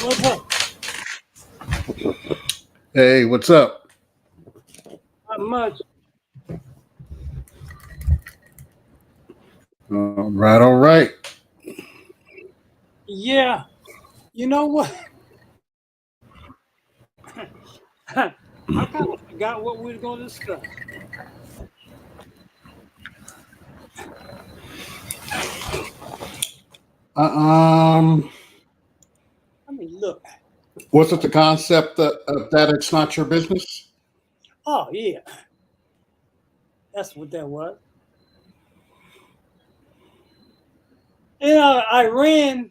What's up? Hey, what's up? Not much. All right. Yeah. You know what? I kind of forgot what we were going to discuss. I mean, look. Was it the concept that it's not your business? Oh, yeah. That's what that was. I ran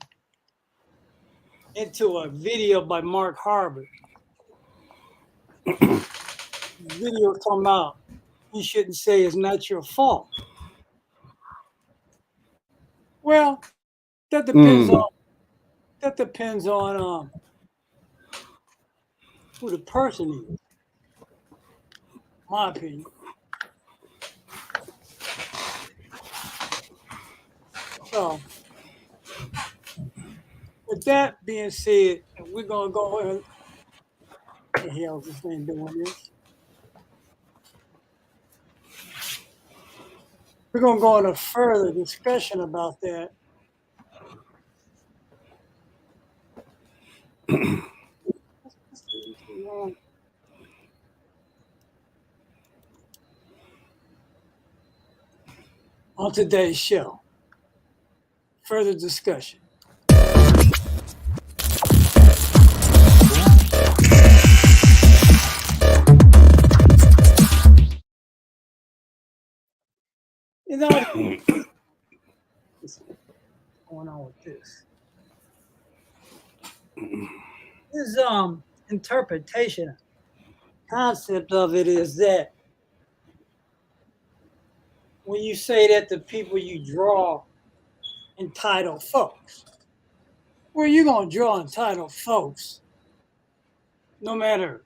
into a video by Mark Harvard. Video talking about you shouldn't say it's not your fault. Well, that depends on who the person is. My opinion. So, with that being said, we're gonna go ahead. What the hell is this thing doing this? We're gonna go into further discussion about that. On today's show, further discussion. You know what's going on with this? His interpretation concept of it is that when you say that the people you draw entitled folks, well, you're gonna draw entitled folks no matter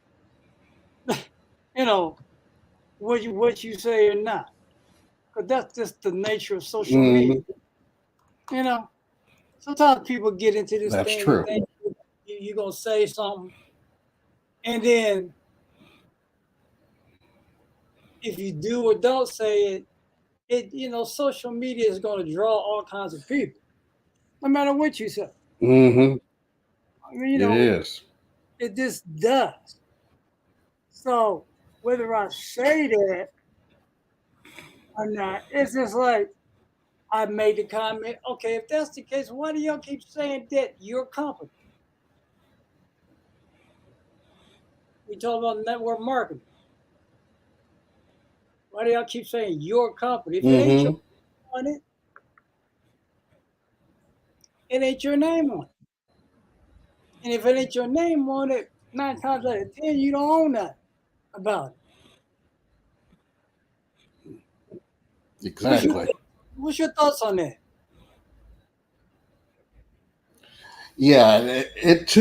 what you say or not. Because that's just the nature of social media. Sometimes people get into this That's thing true. and think you're going to say something. And then if you do or don't say it, social media is going to draw all kinds of people, no matter what you say. Mm-hmm. I mean, It is. it just does. So whether I say that or not, it's just like I made the comment, okay, if that's the case, why do y'all keep saying that your company? We talk about network marketing. Why do y'all keep saying your company? If it ain't your name on it, it ain't your name on it. And if it ain't your name on it, 9 times out of 10, you don't own nothing about it. Exactly. What's your thoughts on that? Yeah, it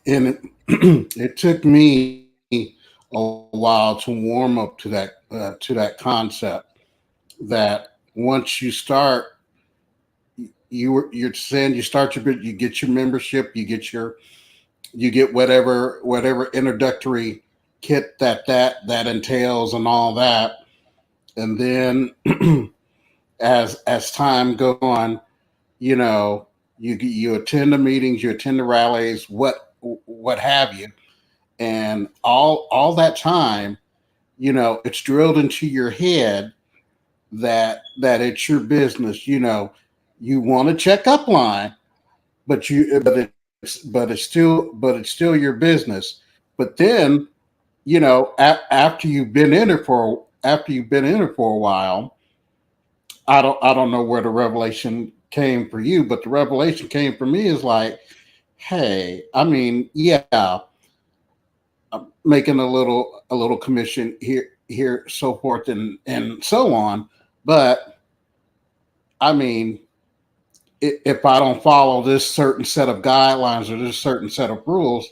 it took me a while to warm up to that concept that once you start, you're saying you start you get your membership, you get whatever introductory kit that entails and all that, and then as time go on, you know, you attend the meetings, you attend the rallies, what have you, and all that time, it's drilled into your head that it's your business. You want to check up line, but it's still your business. But then, after you've been in it for a while, I don't know where the revelation came for you, but the revelation came for me is like, hey, I mean, yeah, I'm making a little commission here, so forth and so on, but I mean, if I don't follow this certain set of guidelines or this certain set of rules,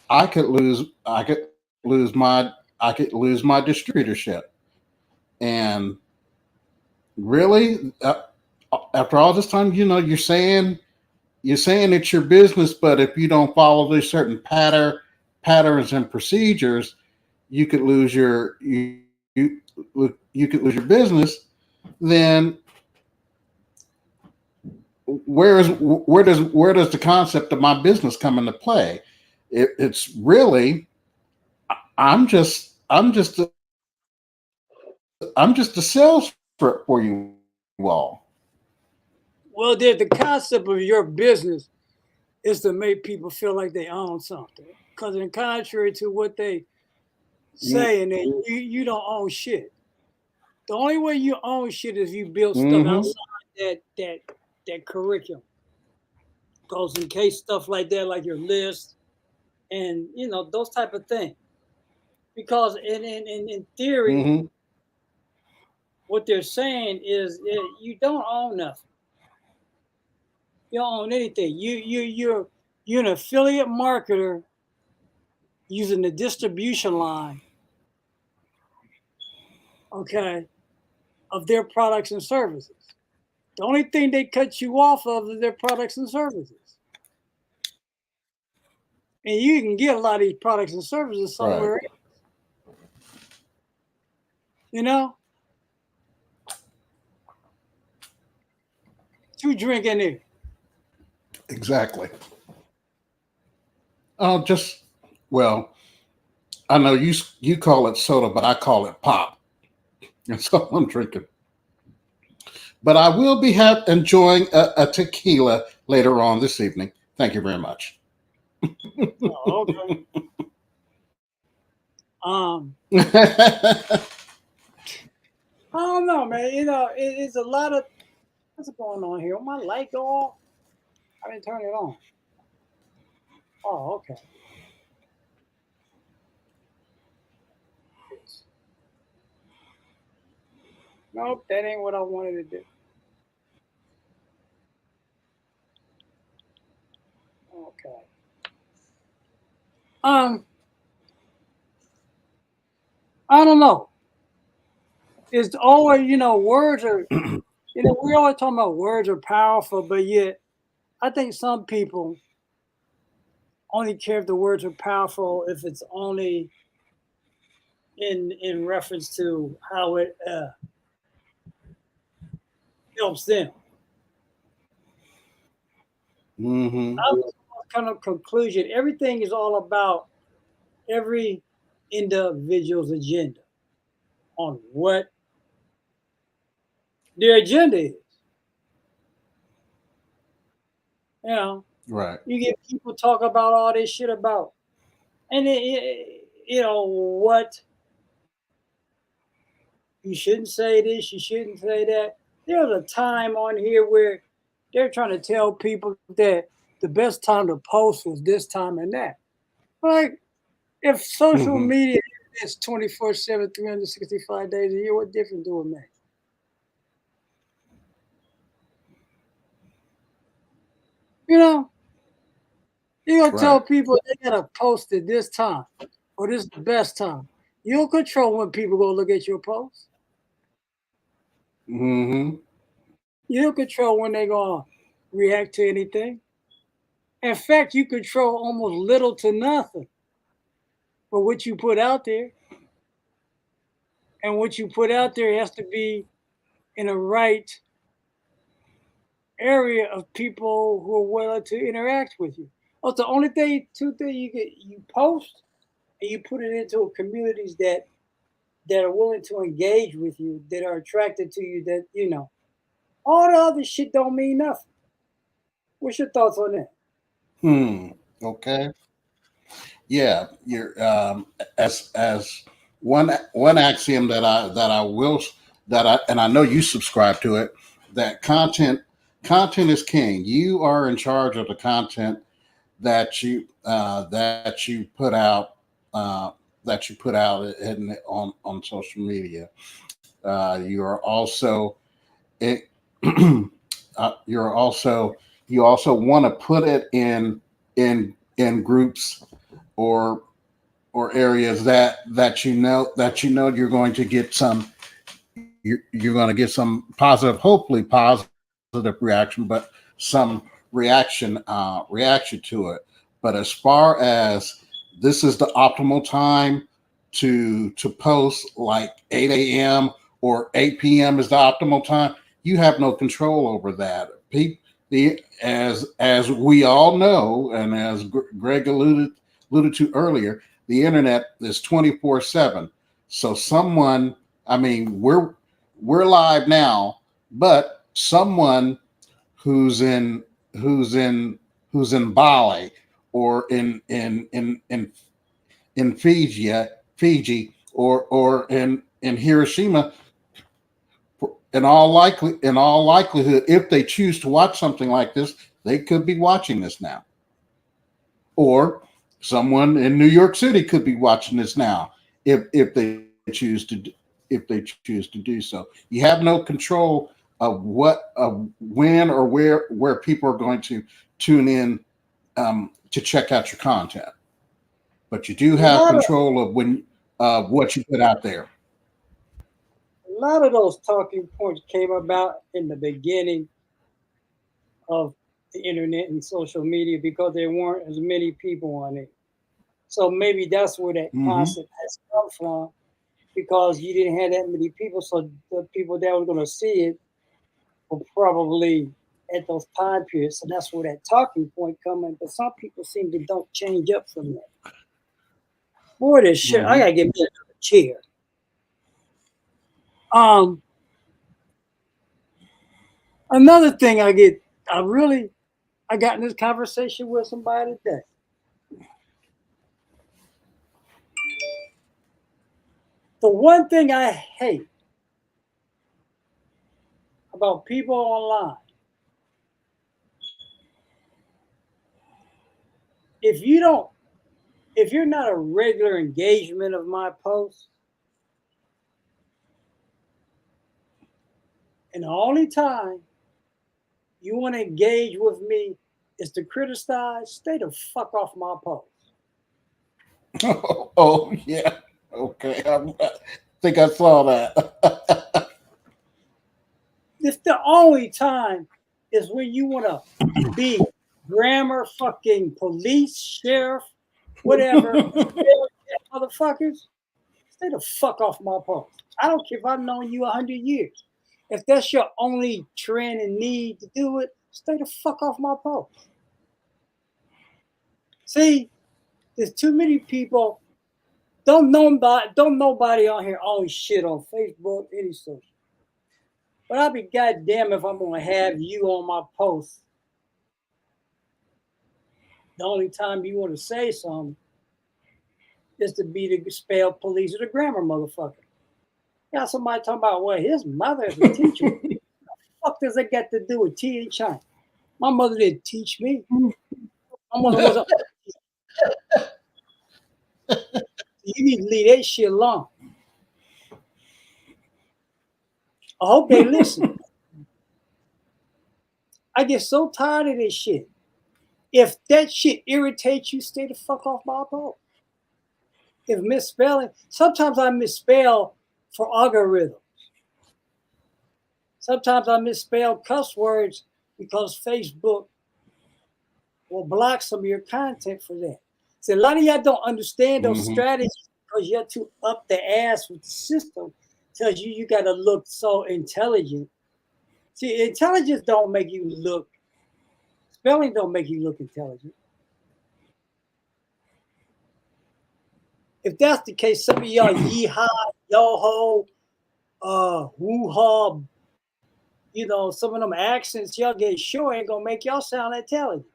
I could lose my distributorship. And really, after all this time, you're saying you're saying it's your business, but if you don't follow these certain patterns and procedures, you could lose you could lose your business. Then where does the concept of my business come into play? It's really I'm just a sales rep for you all. Well, the concept of your business is to make people feel like they own something. Because in contrary to what they say, and you don't own shit. The only way you own shit is you build stuff Mm-hmm. outside that that curriculum. Because in case stuff like that, like your list and those type of things. Because in theory, Mm-hmm. what they're saying is you don't own nothing. You don't own anything. You're an affiliate marketer using the distribution line, okay, of their products and services. The only thing they cut you off of is their products and services. And you can get a lot of these products and services Right. somewhere else, you know? To drink in there. Exactly. Just well, I know you call it soda, but I call it pop. That's all I'm drinking. But I will be enjoying a tequila later on this evening. Thank you very much. Oh, okay. Um, I don't know, man. It's a lot of what's going on here. My light go off. I didn't turn it on. Oh, okay. Nope, that ain't what I wanted to do. Okay. Um, I don't know. It's always, words are, we always talking about words are powerful, but yet I think some people only care if the words are powerful if it's only in reference to how it helps them. Mm-hmm. I was kind of conclusion. Everything is all about every individual's agenda on what their agenda is. You know, Right. you get people talk about all this shit about, and what you shouldn't say this, you shouldn't say that. There's a time on here where they're trying to tell people that the best time to post was this time and that. Like, if social Mm-hmm. media is 24/7, 365 days a year, what difference do it make? You know, you're gonna tell Right. people they gotta post it this time or this is the best time. You don't control when people go look at your post. Mm-hmm. You don't control when they're gonna react to anything. In fact, you control almost little to nothing for what you put out there. And what you put out there has to be in a right area of people who are willing to interact with you. Oh, it's the only thing, two things you post and you put it into communities that are willing to engage with you, that are attracted to you, that all the other shit don't mean nothing. What's your thoughts on that? Hmm. Okay. Yeah. You're as one axiom that I will that I and I know you subscribe to it, that content is king. You are in charge of the content that you put out on social media. You are also it, you're also you also want to put it in groups or areas that you're going to get you're going to get some positive, hopefully positive reaction, but some reaction to it. But as far as this is the optimal time to post, like 8 a.m. or 8 p.m. is the optimal time, you have no control over that. As we all know, and as Greg alluded to earlier, the internet is 24/7. So someone, I mean, we're live now, but someone who's in who's in who's in Bali or in Fiji or in Hiroshima, in all likelihood, if they choose to watch something like this, they could be watching this now. Or someone in New York City could be watching this now if they choose to do so. You have no control of when or where people are going to tune in to check out your content, but you do have control of what you put out there. A lot of those talking points came about in the beginning of the internet and social media because there weren't as many people on it. So maybe that's where that concept has come from, because you didn't have that many people. So the people that were going to see it were probably at those time periods. So that's where that talking point coming. But some people seem to don't change up from that. Boy, this shit, I gotta get me another chair. Another thing I got in this conversation with somebody today. The one thing I hate about people online, if you're not a regular engagement of my posts, and the only time you want to engage with me is to criticize, stay the fuck off my post. Oh yeah, okay. I think I saw that. It's the only time is when you want to be grammar, fucking police, sheriff, whatever, motherfuckers. Stay the fuck off my post. I don't care if I've known you 100 years. If that's your only trend and need to do it, stay the fuck off my post. See, there's too many people. Don't nobody on here always shit on Facebook, any social. But I'll be goddamn if I'm gonna have you on my post. The only time you want to say something is to be the spell police or the grammar motherfucker. Got somebody talking about, well, his mother is a teacher. What the fuck does that got to do with teaching? My mother didn't teach me. My mother was you need to leave that shit alone. I hope they listen. I get so tired of this shit. If that shit irritates you, stay the fuck off my post. If misspelling, sometimes I misspell for algorithms. Sometimes I misspell cuss words because Facebook will block some of your content for that. See, a lot of y'all don't understand those strategies because you're too up the ass with the system. Tells you got to look so intelligent. See, intelligence don't make you look. Spelling don't make you look intelligent. If that's the case, some of y'all yeehaw, yo ho, woo-haw, some of them accents y'all get sure ain't gonna make y'all sound intelligent.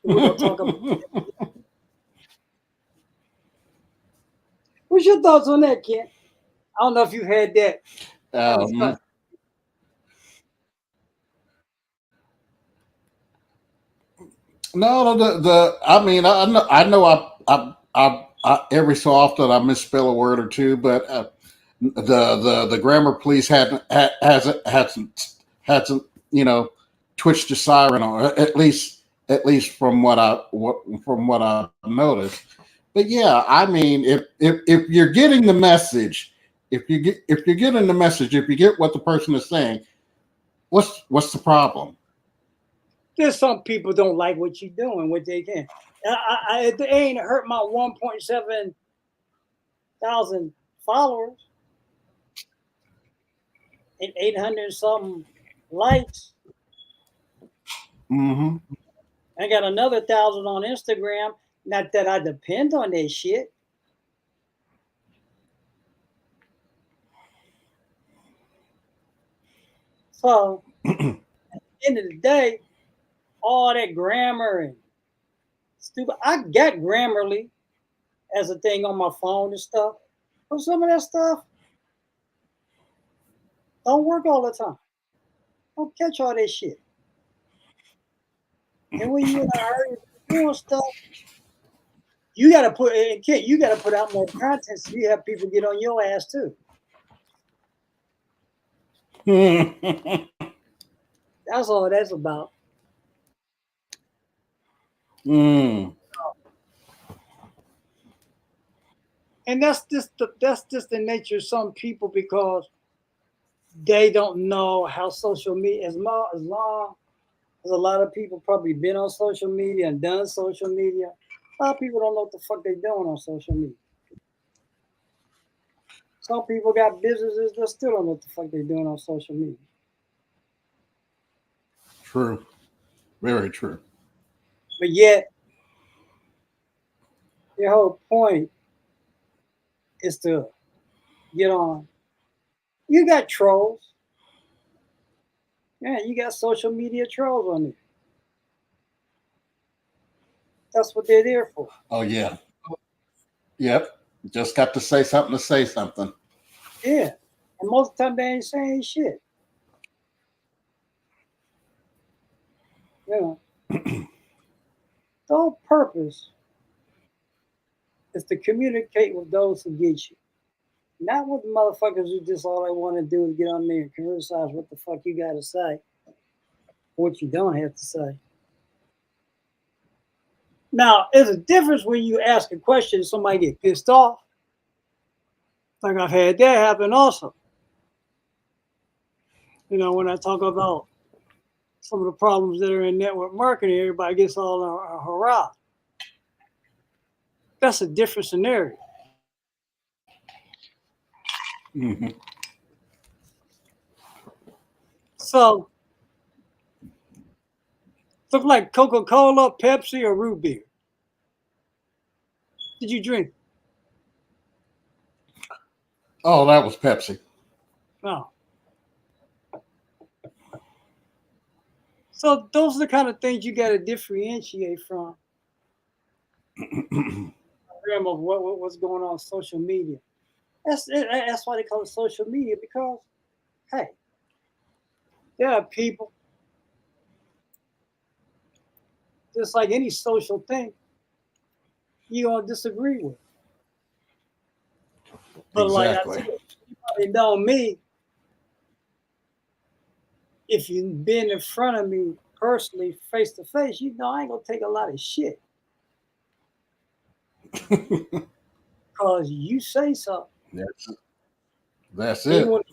We're gonna talk about that. What's your thoughts on that, Ken? I don't know if you had that. No, I mean, I know I every so often I misspell a word or two, but the grammar police hasn't twitched the siren, or at least from what I noticed. But yeah, I mean, if you're getting the message, if you're getting the message, if you get what the person is saying, what's the problem? There's some people don't like what you're doing, what they can. It ain't hurt my 1.7 thousand followers and 800 something likes. Mm-hmm. I got another 1,000 on Instagram. Not that I depend on that shit. So at the end of the day, all that grammar and stupid. I got Grammarly as a thing on my phone and stuff, but some of that stuff don't work all the time. Don't catch all that shit. And when you in a hurry doing stuff, you gotta put Kid, you gotta put out more content so you have people get on your ass too. That's all that's about. Mm. And that's just the nature of some people because they don't know how social media as long as a lot of people probably been on social media and done social media. A lot of people don't know what the fuck they doing on social media. Some people got businesses that still don't know what the fuck they doing on social media. True. Very true. But yet, your whole point is to get on. You got trolls. Yeah, you got social media trolls on there. That's what they're there for. Oh yeah. Yep. Just got to say something to say something. Yeah. And most of the time they ain't saying shit. You know. The whole purpose is to communicate with those who get you. Not with the motherfuckers who just all they want to do is get on there and criticize what the fuck you gotta say, what you don't have to say. Now, there's a difference when you ask a question and somebody get pissed off. Like I've had that happen also. You know, when I talk about some of the problems that are in network marketing, everybody gets all hurrah. That's a different scenario. Mm-hmm. So, look like Coca-Cola, Pepsi, or root beer. Did you drink? Oh, that was Pepsi. No. So those are the kind of things you got to differentiate from of what's going on social media. That's why they call it social media because, hey, there are people just like any social thing you're gonna disagree with. But like I Exactly. said, you probably know me. If you've been in front of me personally, face to face, you know I ain't gonna take a lot of shit because you say something. That's, that's And it.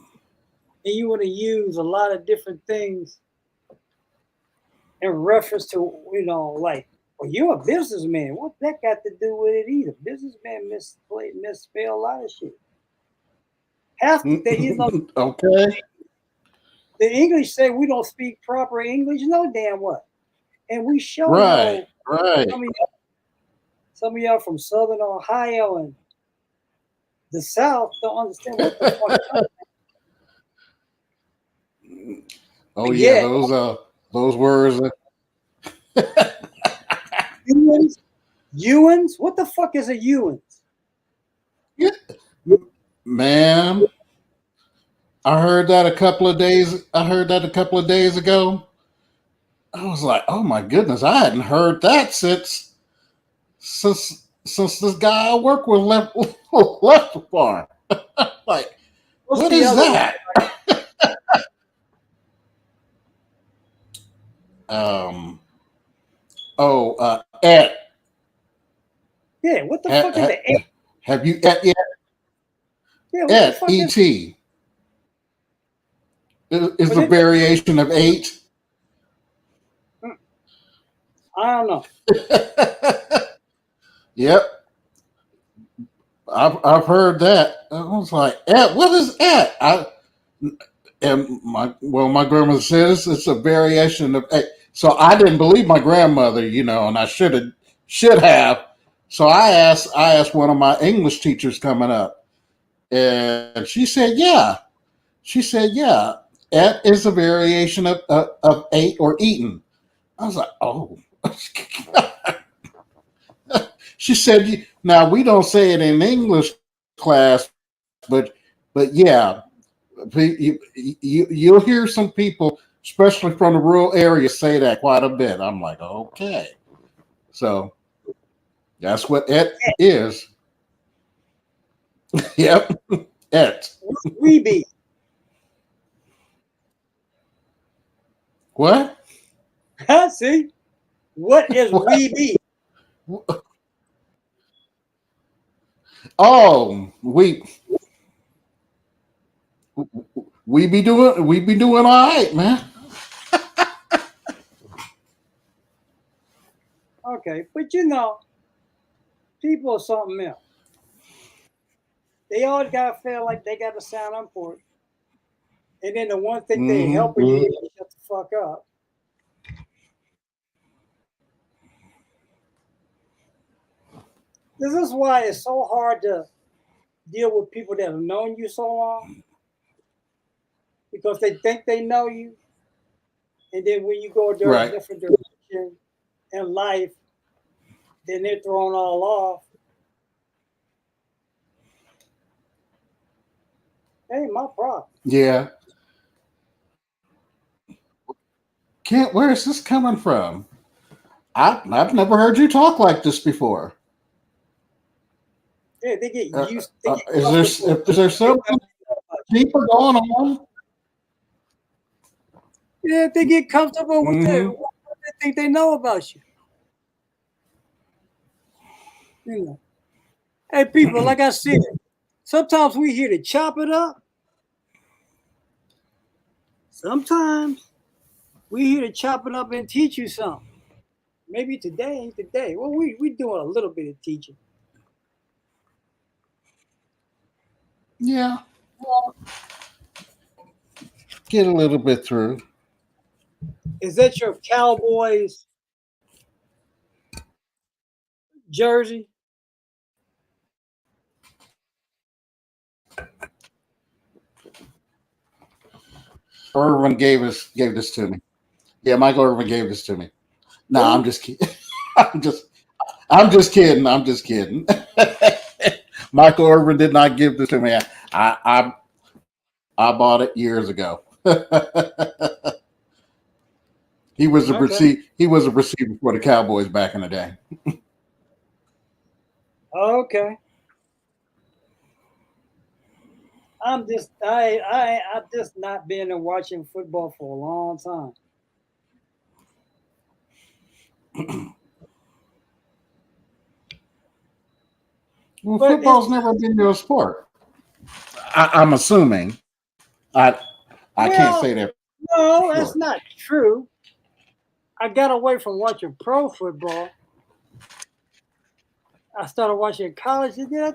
you want to use a lot of different things in reference to, like, well, you're a businessman. What that got to do with it either? Businessman misspell a lot of shit. Half the thing, Okay. the English say we don't speak proper English. No damn what. And we sure Right. know Right. some of y'all from Southern Ohio and the South don't understand what the fuck. Oh But yeah, yeah, those words. Ewans, Ewans, what the fuck is a Ewans? Yeah. Man, I heard that a couple of days. I heard that a couple of days ago. I was like, oh my goodness, I hadn't heard that since this guy I work with left left the farm. Like, What's what the is other one? that? Um. Oh, et. Yeah, what the Ha, fuck is ha, it? have you et yet? Yeah, what the Et. fuck is Et is what a is it? variation of eight. I don't know. Yep, I've heard that. I was like, what is that? And my grandmother says it's a variation of. So I didn't believe my grandmother, and I should have. So I asked one of my English teachers coming up, and she said, yeah. She said, yeah, et is a variation of ate or eaten. I was like, oh. She said, now we don't say it in English class, but yeah, you'll hear some people, especially from the rural area, say that quite a bit. I'm like, okay. So that's what et is. Yep, et. We be. What? See? What is What? we be? Oh, we be doing all right, man. Okay, but people are something else. They always gotta feel like they gotta sound important. And then the one thing they Mm-hmm. helping you is shut the fuck up. This is why it's so hard to deal with people that have known you so long because they think they know you, and then when you go a Right. different direction in life, then they're thrown all off. That ain't my problem. Yeah. Kent, where is this coming from? I've never heard you talk like this before. Yeah, they get used, they get Is comfortable. there something deeper going on? Yeah, they get comfortable with Mm-hmm. what they think they know about you. You know, hey, people, like I said, sometimes we here to chop it up. Sometimes we here to chop it up and teach you something. Maybe today ain't the day. Well, we doing a little bit of teaching. Yeah, get a little bit through. Is that your Cowboys jersey? Irvin gave this to me. Yeah, Michael Irvin gave this to me. No, I'm Who? just kidding. I'm just I'm just kidding. I'm just kidding. Michael Irvin did not give this to me. I bought it years ago. Okay. He was a receiver for the Cowboys back in the day. Okay. I've just not been in watching football for a long time. Well, But it's football's never been your sport. I'm assuming. I I can't well, say that for no, sure. that's not true. I got away from watching pro football. I started watching college, and then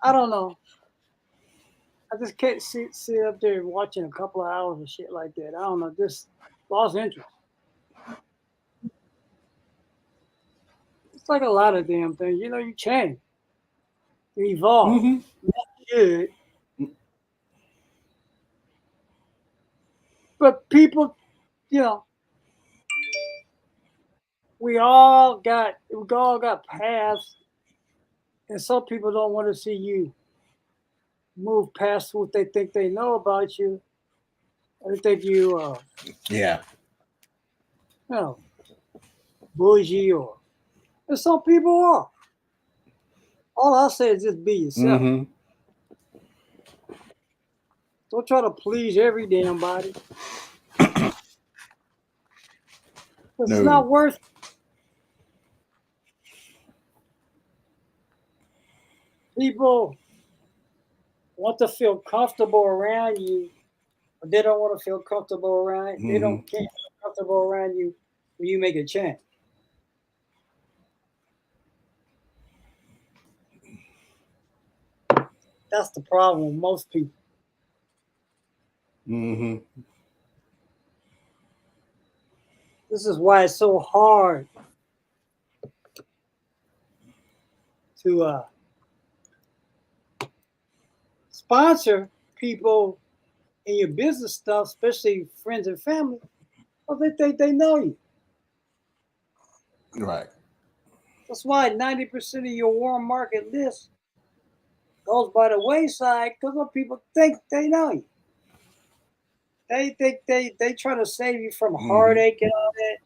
I don't know. I just can't sit up there watching a couple of hours of shit like that. I don't know. Just lost interest. It's like a lot of damn things. You change, you evolve. Hmm. Good, but people, you know, we all got paths, and some people don't want to see you move past what they think they know about you. They think Yeah. you know, bougie and some people are. All I say is just be yourself. Hmm. Don't try to please every damn body because it's No. not worth. People want to feel comfortable around you, but they don't want to feel comfortable around. They Hmm. don't can't feel comfortable around you when you make a change. That's the problem with most people. Mm-hmm. This is why it's so hard to sponsor people in your business stuff, especially friends and family, because they think they know you. Right. That's why 90% of your warm market list goes by the wayside because people think they know you. They think they try to save you from Mm-hmm. heartache and all that,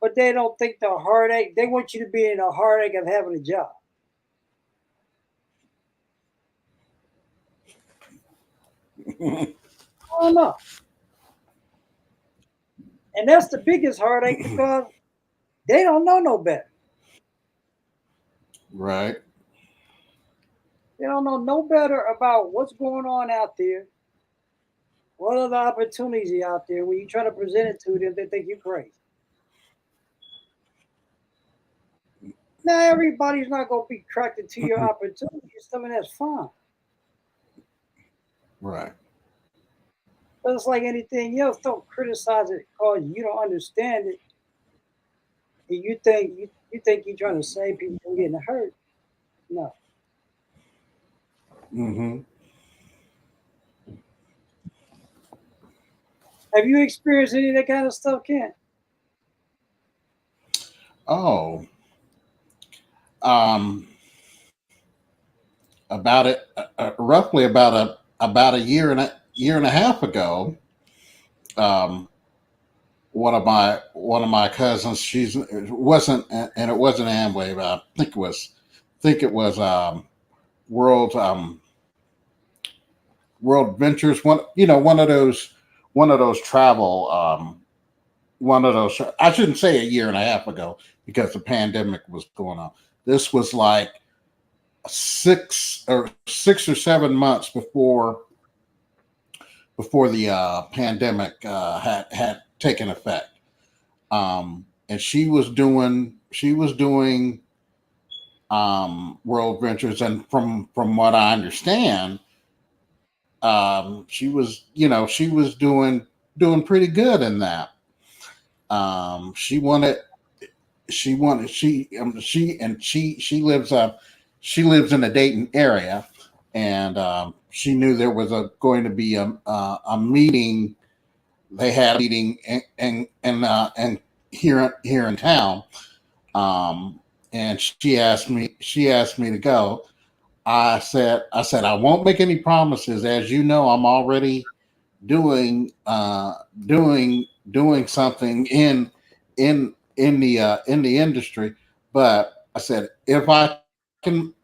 but they don't think the heartache. They want you to be in the heartache of having a job. I don't know, and that's the biggest heartache because they don't know no better. Right. They don't know no better about what's going on out there. What are the opportunities out there? When you try to present it to them, they think you're crazy. Now everybody's not going to be attracted to your opportunity. Some of that's fine. Right. But it's like anything else. Don't criticize it because you don't understand it. And you think you're trying to save people from getting hurt. No. Mm-hmm. Have you experienced any of that kind of stuff, Ken? Oh, um, about it, roughly about a year and a half ago. Um, one of my cousins, she's it wasn't and it wasn't Amway, but think it was World World Ventures. One of those travel one of those. I shouldn't say a year and a half ago because the pandemic was going on. This was like 6 or 7 months before the pandemic had taken effect. And she was doing World Ventures, and from what I understand, she was doing pretty good in that. She wanted she lives in the Dayton area, and she knew there was going to be a meeting. They had a meeting and here in town, and she asked me to go. I said I won't make any promises. As you know, I'm already doing doing something in the industry. But I said if I can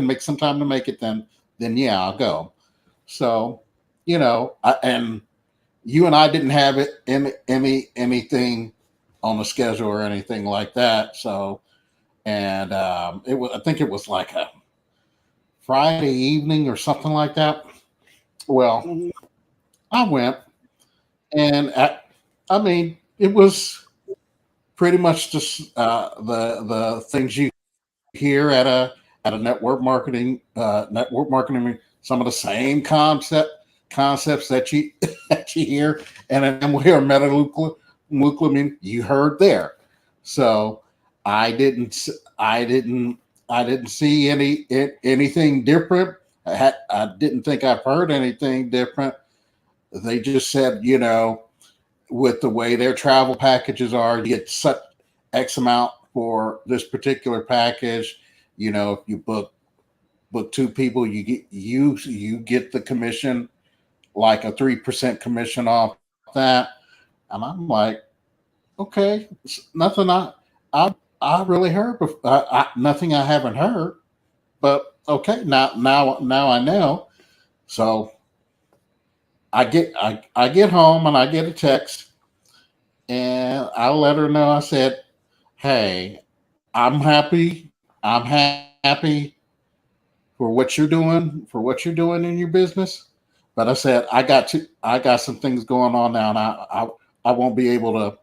make some time to make it, then yeah, I'll go. So and you and I didn't have it in anything on the schedule or anything like that. So and it was I think it was like a Friday evening or something like that. Well, Mm-hmm. I went, and I mean, it was pretty much just the things you hear at a network marketing. Some of the same concepts that you that you hear, and then we hear Mukla, you heard there. So I didn't I didn't I didn't see anything different. I didn't think I've heard anything different. They just said, with the way their travel packages are, you get such X amount for this particular package. If you book two people, you get the commission, like a 3% commission off that. And I'm like, okay, it's nothing I I really heard before. Nothing I haven't heard, but okay, now I know. So I get home and I get a text, and I let her know. I said, "Hey, I'm happy. I'm happy for what you're doing in your business. But I said I got some things going on now, and I won't be able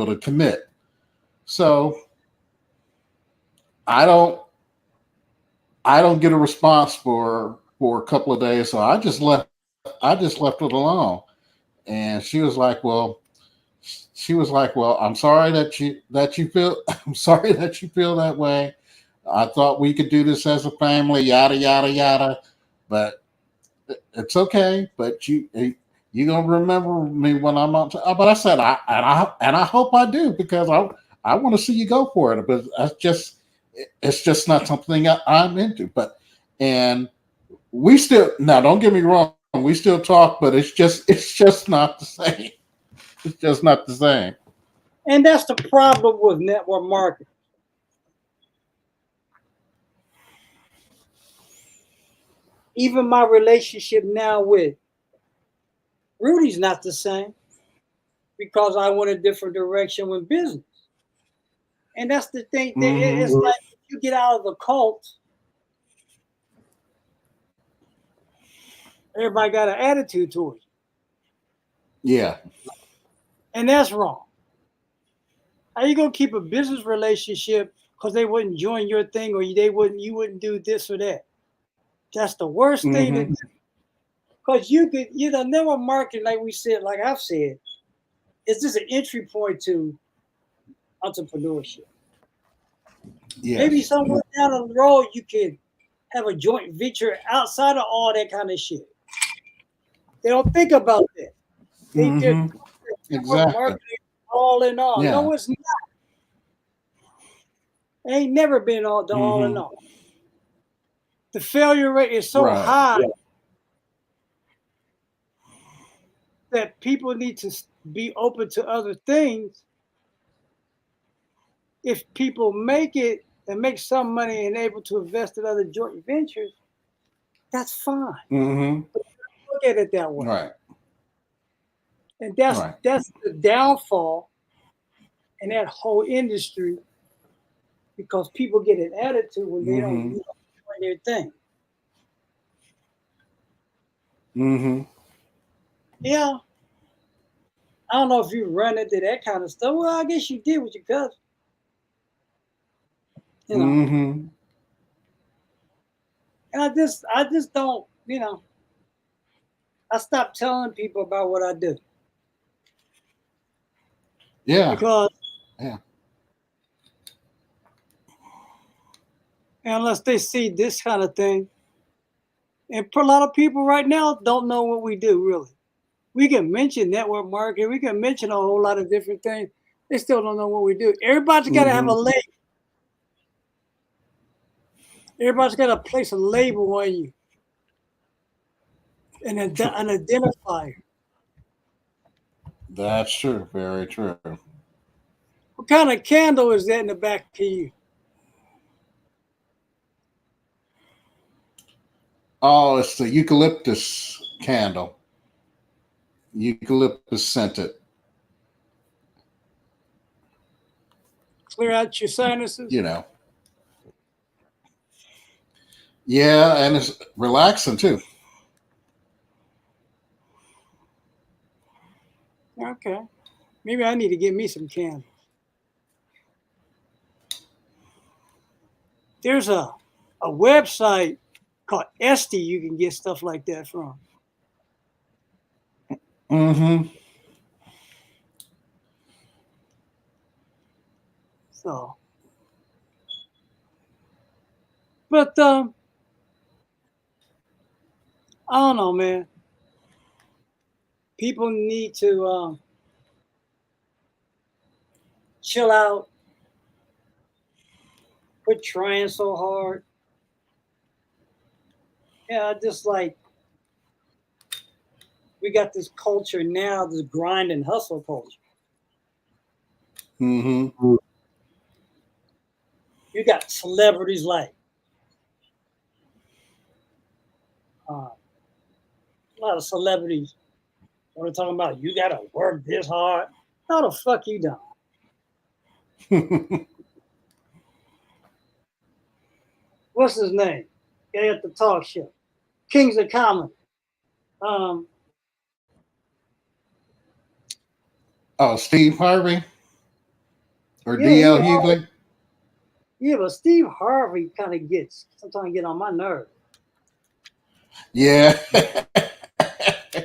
to commit. So I don't I don't get a response for a couple of days, so I just left it alone. And she was like, well, I'm sorry that you feel I'm sorry that you feel that way. I thought we could do this as a family, yada yada yada, but it's okay. But you gonna remember me when I'm on. But I said I hope I do because I want to see you go for it. But it's just not something I'm into. But and we still now don't get me wrong, we still talk, but it's just not the same. It's just not the same. And that's the problem with network marketing. Even my relationship now with Rudy's not the same because I went a different direction with business. And that's the thing. It's Mm-hmm. like if you get out of the cult, everybody got an attitude towards you. Yeah. And that's wrong. How you gonna keep a business relationship because they wouldn't join your thing or you wouldn't do this or that? That's the worst thing to Mm-hmm. do. Because you could, network marketing, like we said, like I've said, it's just an entry point to entrepreneurship. Maybe Yes. somewhere down the road you can have a joint venture outside of all that kind of shit. They don't think about that. They're Mm-hmm. network Exactly. marketing all in all. Yeah. No, it's not. It ain't never been all in Mm-hmm. all. The failure rate is so Right. high that people need to be open to other things. If people make it and make some money and able to invest in other joint ventures, that's fine. Mm-hmm. Look at it that way. Right. And that's Right. that's the downfall in that whole industry because people get an attitude when they don't Mm-hmm. do their thing. Mm-hmm. Yeah, I don't know if you run into that kind of stuff. Well, I guess you did with your cousin. You know, Mm-hmm. and I just don't. I stopped telling people about what I do Yeah. because Yeah. unless they see this kind of thing, and a lot of people right now don't know what we do really. We can mention network marketing, we can mention a whole lot of different things. They still don't know what we do. Everybody's got to have a Mm-hmm. label. Everybody's got to place a label on you, an identifier. That's true. Very true. What kind of candle is that in the back of you? Oh, it's the eucalyptus candle. Eucalyptus scented. Clear out your sinuses. You know. Yeah, and it's relaxing too. Okay, maybe I need to get me some candles. There's a website called Esty you can get stuff like that from. Mm-hmm. So, but I don't know, man. People need to chill out, quit trying so hard. Yeah, I just like we got this culture now, this grind and hustle culture. Mm-hmm. You got celebrities like a lot of celebrities want to talk about you got to work this hard. How the fuck you done? What's his name? Guy at the talk show, Kings of Comedy. Um, Oh, Steve Harvey or yeah, DL Hughley. Yeah, but Steve Harvey kind of gets sometimes get on my nerve. Yeah.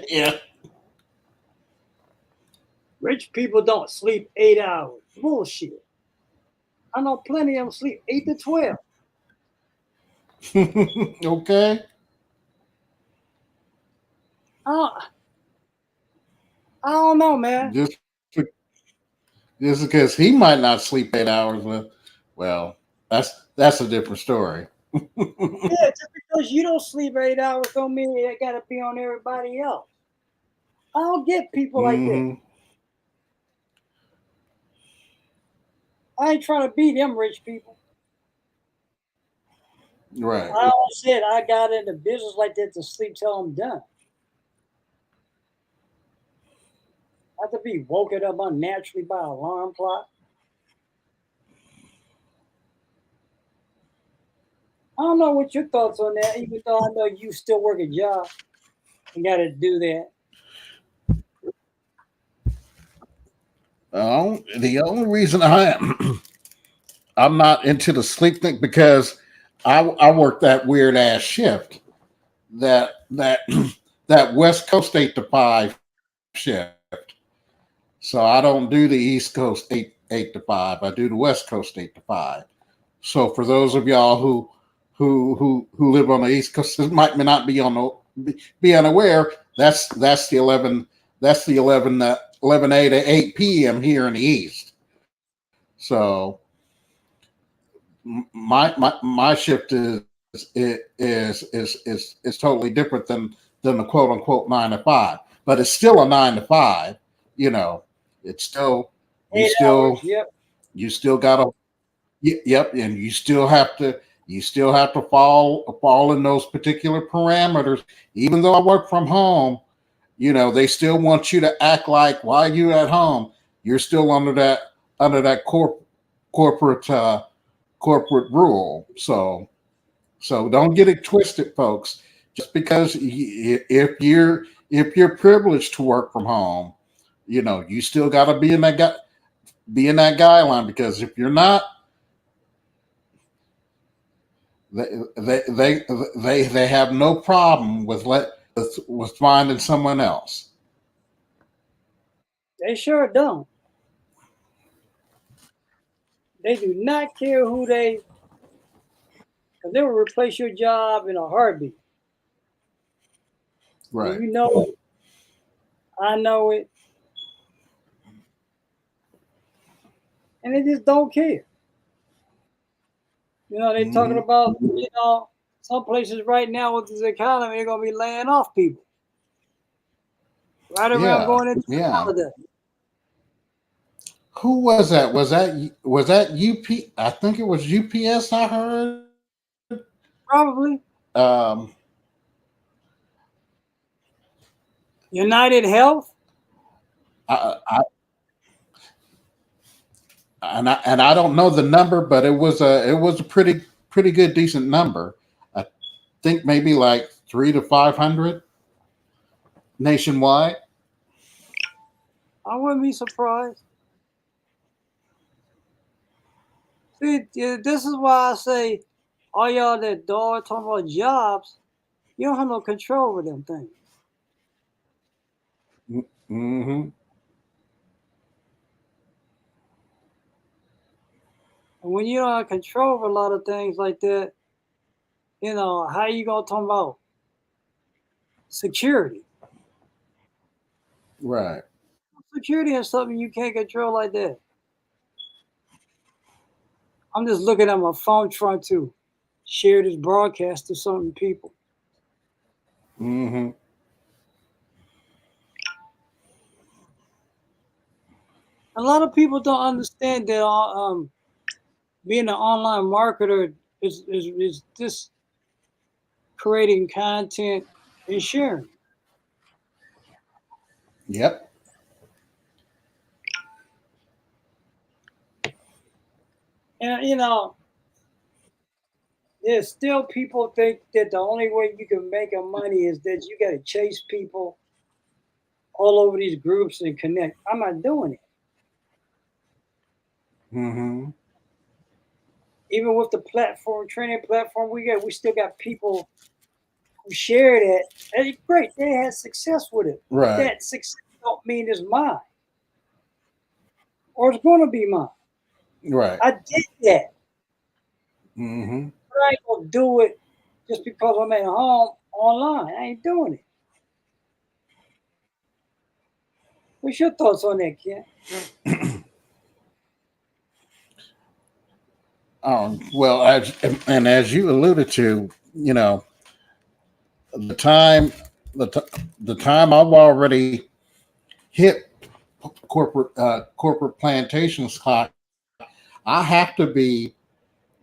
Yeah. Rich people don't sleep 8 hours. Bullshit. I know plenty of them sleep 8 to 12. Okay. I don't, I don't know, man. Just just because he might not sleep 8 hours. Well, that's a different story. Yeah, just because you don't sleep 8 hours don't mean it got to be on everybody else. I don't get people like that. Hmm. I ain't trying to be them rich people. Right. I always said I got into business like that to sleep till I'm done. Not to be woken up unnaturally by an alarm clock. I don't know what your thoughts on that, even though I know you still work a job and got to do that. The only reason I'm not into the sleep thing because I work that weird ass shift that that West Coast 8 to 5 shift. So I don't do the East Coast eight to five. I do the West Coast 8 to 5. So for those of y'all who live on the East Coast, this might not be on be unaware. That's the 11 a to 8 p.m. here in the East. So my shift is totally different than the quote unquote 9 to 5, but it's still a 9 to 5. You know, it's still you 8 hours, still yep. you still gotta yep, and you still have to fall in those particular parameters. Even though I work from home, they still want you to act like while you're at home, you're still under that corporate corporate rule. So don't get it twisted, folks. Just because if you're privileged to work from home, you still got to be in that guideline because if you're not, they they have no problem with finding someone else. They sure don't. They do not care who they, because they will replace your job in a heartbeat. And Right. you know it. I know it. And they just don't care. They talking Hmm. about, some places right now with this economy, they're going to be laying off people right around Yeah. going into the Yeah. holiday. Who was that? Was that UP? I think it was UPS. I heard. Probably. Um, United Health. I and I don't know the number, but it was a pretty good decent number. I think maybe like 300 to 500 nationwide. I wouldn't be surprised. See, yeah, this is why I say, all y'all that dog talking about jobs, you don't have no control over them things. Mm-hmm. And when you don't have control over a lot of things like that, how you gonna talk about security? Right. Security is something you can't control like that. I'm just looking at my phone trying to share this broadcast to certain people. Mm-hmm. A lot of people don't understand that being an online marketer is just creating content and sharing. Yep. And there's still people think that the only way you can make a money is that you got to chase people all over these groups and connect. I'm not doing it. Mm-hmm. Even with the platform, training platform we still got people who shared it. And it's great, they had success with it. But Right. that success don't mean it's mine or it's gonna be mine. Right. I did that. Hmm. But I ain't gonna do it just because I'm at home online. I ain't doing it. What's your thoughts on that, Ken? Well, as you alluded to, the time the time I've already hit corporate plantations clock, I have to be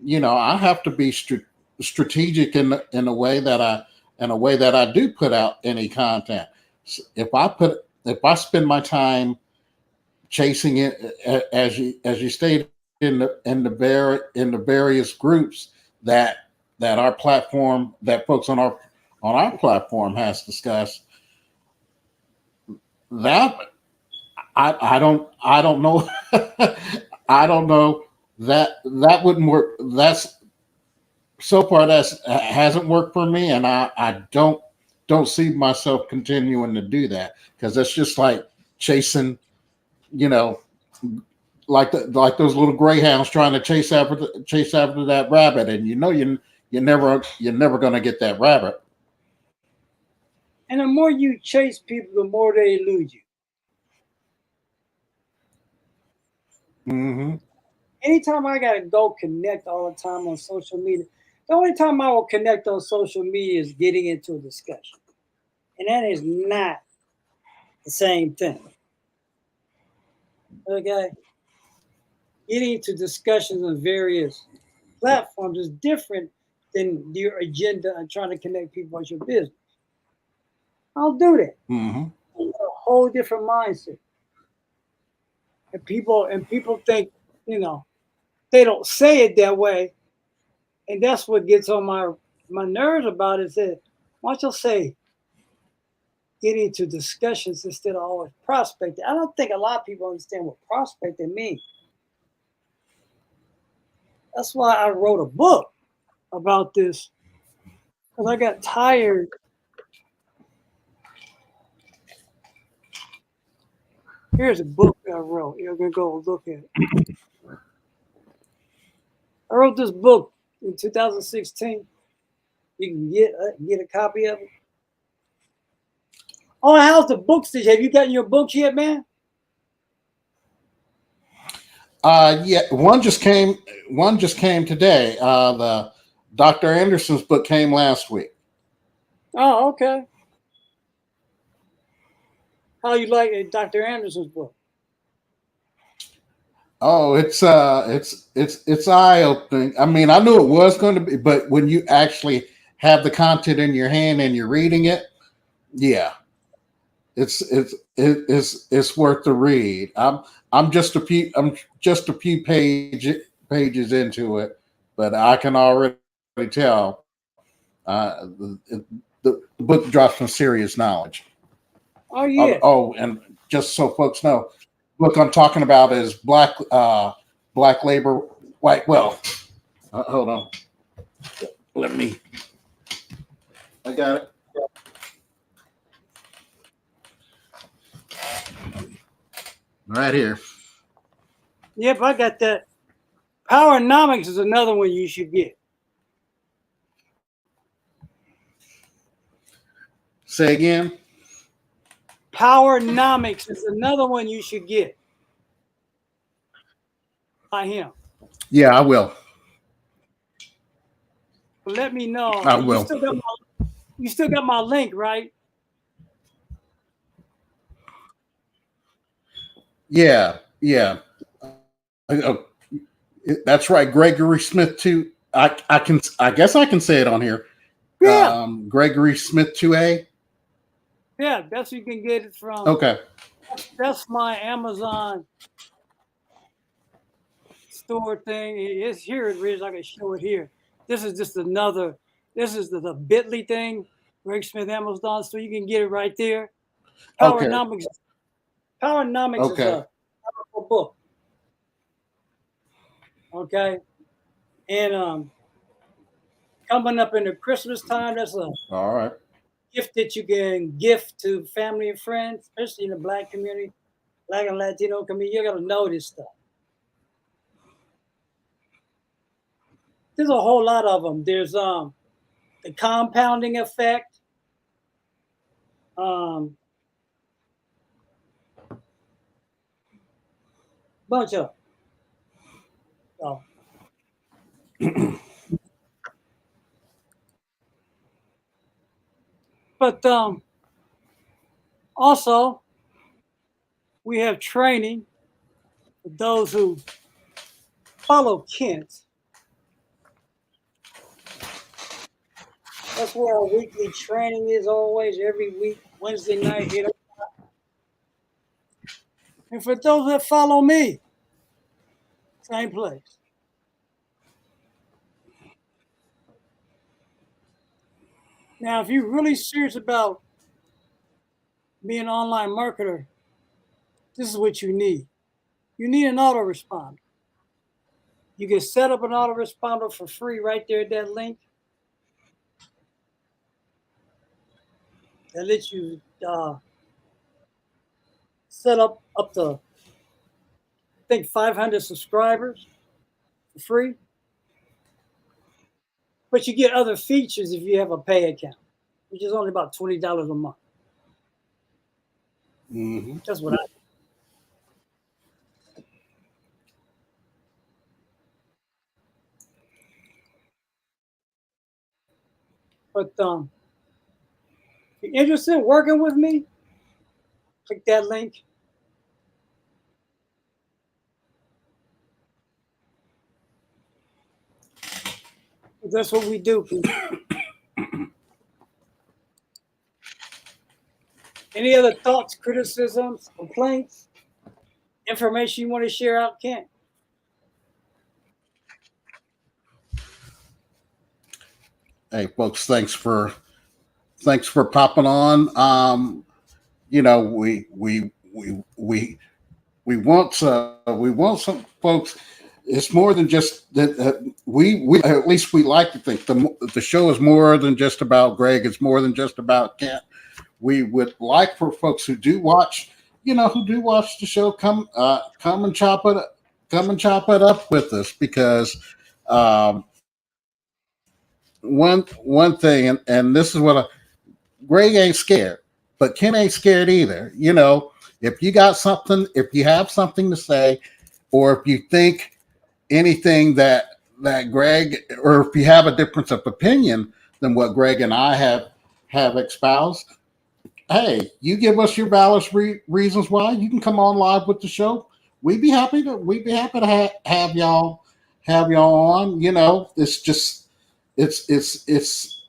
I have to be strategic in a way that I do put out any content. If I spend my time chasing it, as you stated, in the various groups that our platform, that folks on our platform has discussed, that I don't know. I don't know, that wouldn't work. That's so far that's hasn't worked for me, and I don't see myself continuing to do that, because that's just like chasing, you know, like those little greyhounds trying to chase after that rabbit, and you're never going to get that rabbit. And the more you chase people, the more they elude you. Hmm. Anytime I gotta go connect all the time on social media, the only time I will connect on social media is getting into a discussion. And that is not the same thing. Okay? Getting into discussions on various platforms is different than your agenda and trying to connect people with your business. I'll do that. Hmm. It's a whole different mindset. And people think, you know, they don't say it that way. And that's what gets on my nerves about it. Is that why don't you say get into discussions instead of always prospecting? I don't think a lot of people understand what prospecting means. That's why I wrote a book about this, because I got tired. Here's a book I wrote. You're gonna go look at it. I wrote this book in 2016. You can get a copy of it. Oh, how's the book stage? Have you gotten your books yet, man? Yeah, one just came today. The Dr. Anderson's book came last week. Oh, okay. How you like it, Dr. Anderson's book? Oh, it's eye opening. I mean, I knew it was going to be, but when you actually have the content in your hand and you're reading it, yeah, it's worth the read. I'm just a few pages into it, but I can already tell the book drops some serious knowledge. Oh yeah. And just so folks know, book I'm talking about is Black Labor, White Wealth. Hold on, let me. I got it right here. Yep, I got that. Powernomics is another one you should get. Say again. Powernomics is another one you should get by him. Yeah, I will. But let me know. I You will. still got my link, right? Yeah, yeah. That's right. Gregory Smith too. I can. I guess I can say it on here. Yeah, Gregory Smith 2A. yeah. That's where you can get it from. Okay. That's my Amazon store thing. It's here. It is. I can show it here. This is just another. This is the Bitly thing. Greg Smith Amazon store. You can get it right there. Okay. Powernomics. Powernomics is Okay. a powerful book. Okay. And coming up in the Christmas time, that's a All right. gift that you can gift to family and friends, especially in the Black community, Black and Latino community. You got to know this stuff. There's a whole lot of them. There's the compounding effect. Um, bunch of so, but also we have training for those who follow Kent. That's where our weekly training is always every week, Wednesday night, 8 o'clock. And for those that follow me, same place. Now, if you're really serious about being an online marketer, this is what you need. You need an autoresponder. You can set up an autoresponder for free right there at that link. That lets you set up to, I think, 500 subscribers for free. But you get other features if you have a pay account, which is only about $20 a month. Mm-hmm. That's what I. But if you're interested in working with me, click that link. That's what we do, people. Any other thoughts, criticisms, complaints, information you want to share out, Kent? Hey, folks, thanks for popping on. You know, we want some folks. It's more than just that. We at least we like to think the show is more than just about Greg. It's more than just about Kent. We would like for folks who do watch, who do watch the show, come and chop it up with us because um, one thing, and this is what Greg ain't scared, but Ken ain't scared either. If you got something, if you have something to say, or if you think anything that Greg, or if you have a difference of opinion than what Greg and I have espoused, hey, you give us your valid reasons why. You can come on live with the show. We'd be happy to have y'all on. It's just it's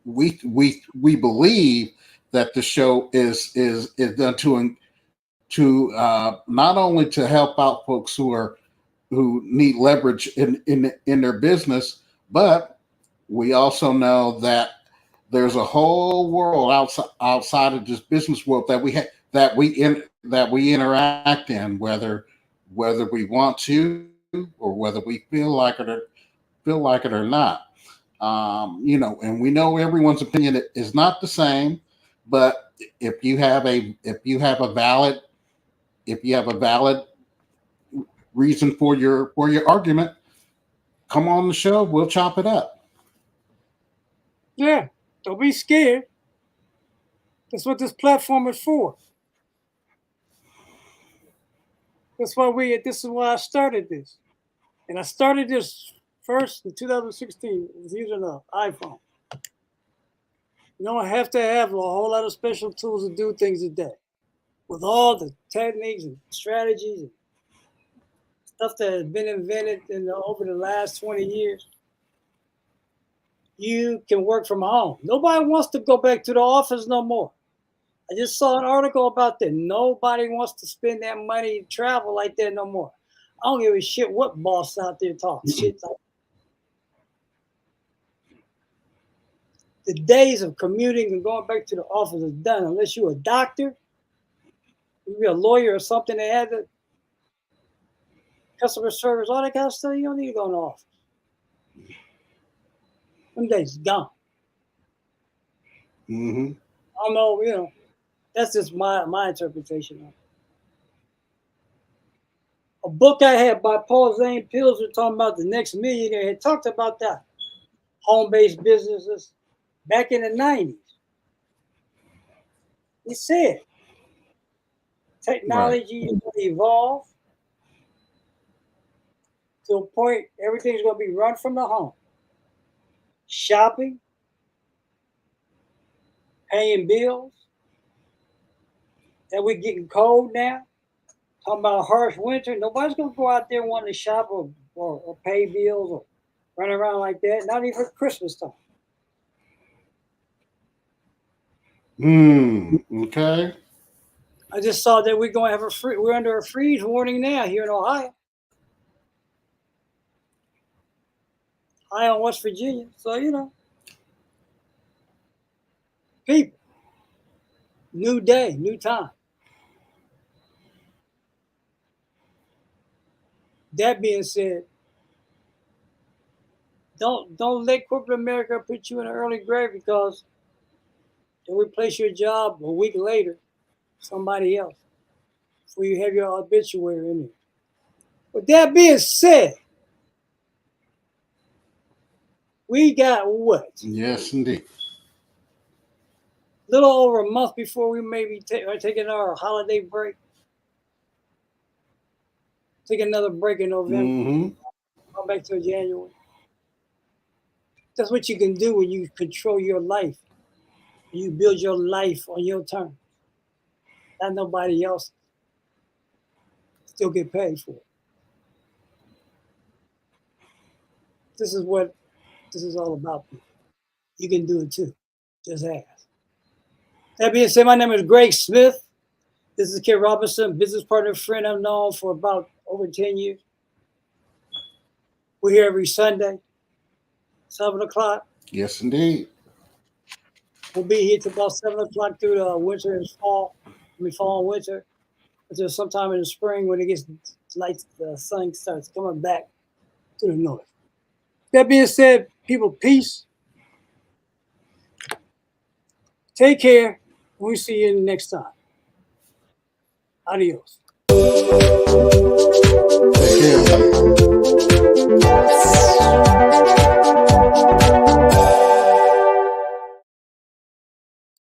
we believe that the show is done to not only to help out folks who need leverage in their business, but we also know that there's a whole world outside of this business world that we interact in, whether we want to or whether we feel like it or not. And we know everyone's opinion is not the same, but if you have a valid reason for your argument, come on the show. We'll chop it up. Yeah, don't be scared. That's what this platform is for. This is why I started this. And I started this first in 2016. I was using an iPhone. You don't have to have a whole lot of special tools to do things today. With all the techniques and strategies and stuff that has been invented over the last 20 years, you can work from home. Nobody wants to go back to the office no more. I just saw an article about that. Nobody wants to spend that money to travel like that no more. I don't give a shit what boss out there talks shit. The days of commuting and going back to the office is done. Unless you're a doctor, you're a lawyer or something that had the customer service, all that kind of stuff, you don't need to go in the office. Them days gone. Mm-hmm. I don't know, you know, that's just my interpretation of it. A book I had by Paul Zane Pilser talking about the next millionaire had talked about that home-based businesses back in the 90s. He said technology is going to evolve to a point everything's going to be run from the home. Shopping, paying bills, that we're getting cold now. Talking about a harsh winter. Nobody's going to go out there wanting to shop or pay bills or run around like that. Not even for Christmas time. Okay. I just saw that we're going to have we're under a freeze warning now here in Ohio. Ohio and West Virginia. So, you know, people, new day, new time. That being said, don't let corporate America put you in an early grave because they'll replace your job a week later, somebody else, before you have your obituary in it. With that being said, we got what? Yes, indeed. A little over a month before we maybe are taking our holiday break. Take another break in November. Mm-hmm. Come back to January. That's what you can do when you control your life. You build your life on your terms. Not nobody else. Still get paid for it. This is what this is all about. You can do it too. Just ask. That being said, my name is Greg Smith. This is Kid Robinson, business partner, friend I've known for about over 10 years. We're here every Sunday, 7 o'clock. Yes, indeed. We'll be here till about 7 o'clock through the winter and fall. Fall and winter. Until sometime in the spring when it gets light, the sun starts coming back to the north. That being said, people, peace. Take care. We'll see you next time. Adios. Take care.